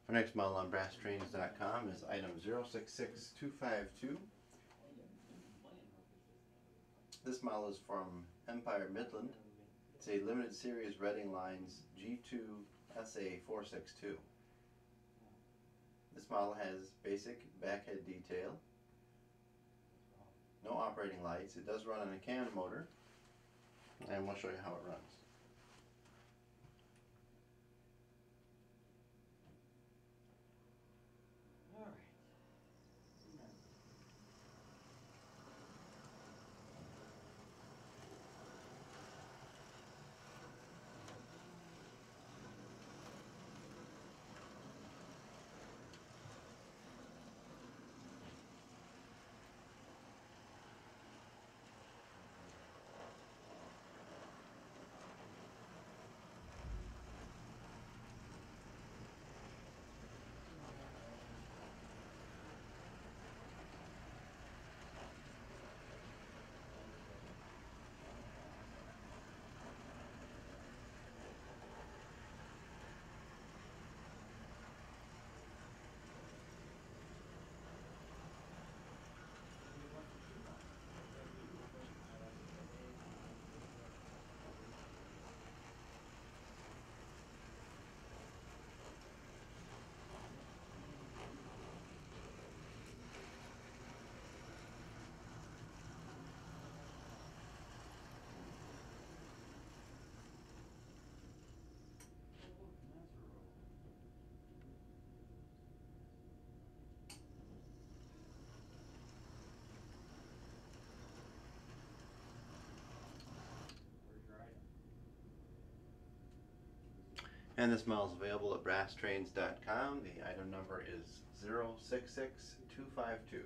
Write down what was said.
Our next model on BrassTrains.com is item 066252. This model is from Empire Midland. It's a limited series Reading Lines G-2sa 462. This model has basic backhead detail, no operating lights. It does run on a cam motor, and we'll show you how it runs. All right. And this model is available at BrassTrains.com. The item number is 066252.